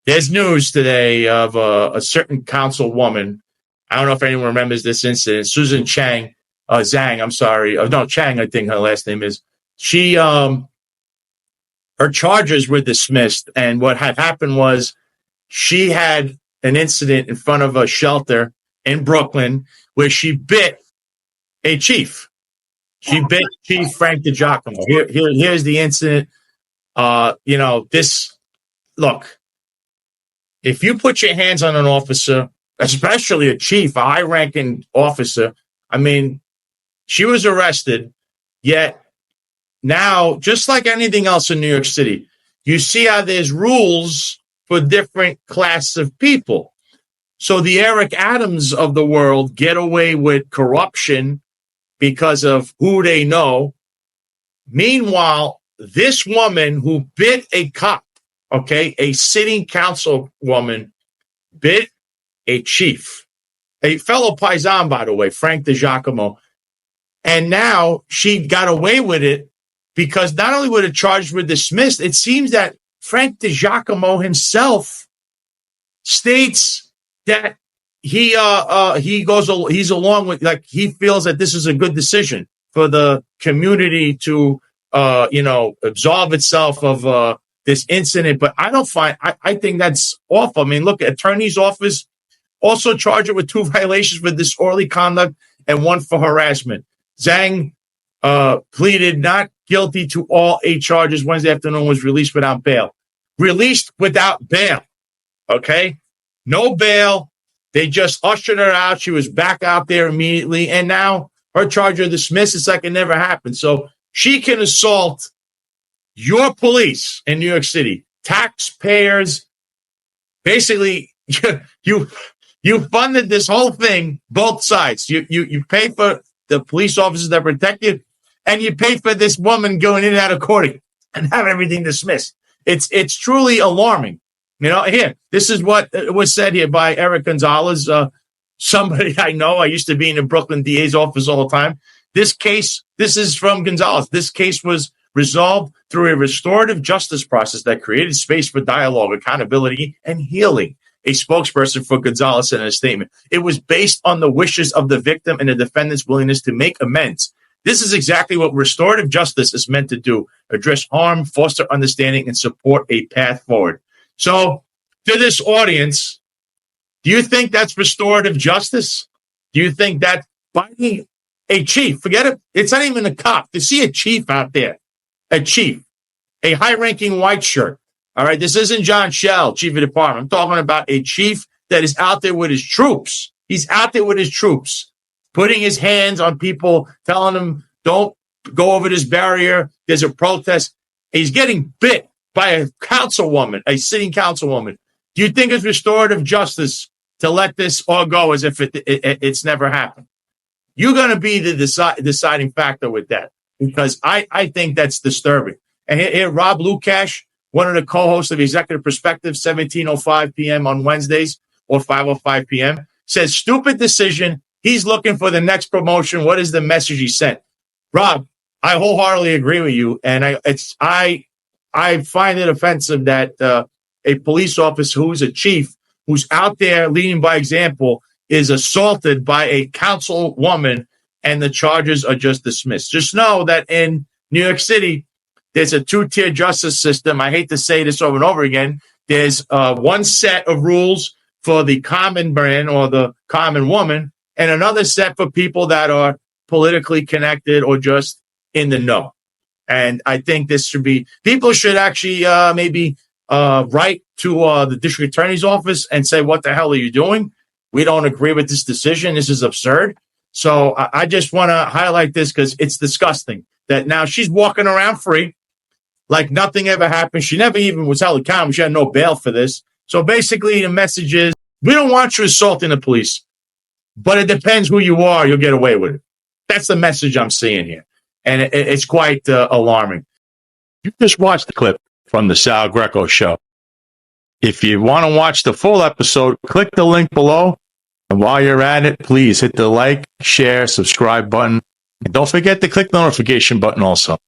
There's news today of a certain councilwoman. I don't know if anyone remembers this incident. Susan Chang, Zhang, I'm sorry. No, Chang, I think her last name is. She, her charges were dismissed. And what had happened was she had an incident in front of a shelter in Brooklyn where she bit a chief. She bit Chief Frank DiGiacomo. Here's the incident. Look, if you put your hands on an officer, especially a chief, a high-ranking officer, I mean, she was arrested, yet now, just like anything else in New York City, you see how there's rules for different classes of people. So the Eric Adams of the world get away with corruption because of who they know. Meanwhile, this woman who bit a cop, okay, a sitting councilwoman, bit a chief, a fellow paisan, by the way, Frank DiGiacomo. And now she got away with it because not only were the charges were dismissed, it seems that Frank DiGiacomo himself states that he's along with, like, he feels that this is a good decision for the community to, absolve itself of this incident. But I think that's awful. I mean, look, attorney's office also charged her with 2 violations for disorderly conduct and 1 for harassment. Zhang pleaded not guilty to all 8 charges. Wednesday afternoon was released without bail. Released without bail. Okay? No bail. They just ushered her out. She was back out there immediately. And now her charges are dismissed. It's like it never happened. So she can assault your police in New York City, taxpayers. Basically, you funded this whole thing, both sides. You pay for the police officers that protect you, and you pay for this woman going in and out of court and have everything dismissed. It's truly alarming. Here, this is what was said here by Eric Gonzalez, somebody I know. I used to be in the Brooklyn DA's office all the time. This is from Gonzalez. This case was resolved through a restorative justice process that created space for dialogue, accountability, and healing. A spokesperson for Gonzalez said in a statement, it was based on the wishes of the victim and the defendant's willingness to make amends. This is exactly what restorative justice is meant to do: address harm, foster understanding, and support a path forward. So, to this audience, do you think that's restorative justice? Do you think that finding a chief, forget it, it's not even a cop, to see a chief out there, a chief, a high-ranking white shirt, all right? This isn't John Shell, chief of department. I'm talking about a chief that is out there with his troops. He's out there with his troops, putting his hands on people, telling them, don't go over this barrier. There's a protest. He's getting bit by a councilwoman, a sitting councilwoman. Do you think it's restorative justice to let this all go as if it's never happened? You're going to be the deciding factor with that, because I think that's disturbing. And here, Rob Lukash, one of the co-hosts of Executive Perspective, 17:05 p.m. on Wednesdays or 5:05 p.m., says, stupid decision. He's looking for the next promotion. What is the message he sent? Rob, I wholeheartedly agree with you. And I find it offensive that a police officer who's a chief, who's out there leading by example, is assaulted by a councilwoman and the charges are just dismissed. Just know that in New York City, there's a 2-tier justice system. I hate to say this over and over again. There's one set of rules for the common man or the common woman, and another set for people that are politically connected or just in the know. And I think this should be, people should actually maybe write to the district attorney's office and say, what the hell are you doing? We don't agree with this decision. This is absurd. So I just want to highlight this because it's disgusting that now she's walking around free like nothing ever happened. She never even was held accountable. She had no bail for this. So basically the message is, we don't want you assaulting the police, but it depends who you are. You'll get away with it. That's the message I'm seeing here. And it's quite alarming. You just watched the clip from the Sal Greco show. If you want to watch the full episode, click the link below. And while you're at it, please hit the like, share, subscribe button. And don't forget to click the notification button also.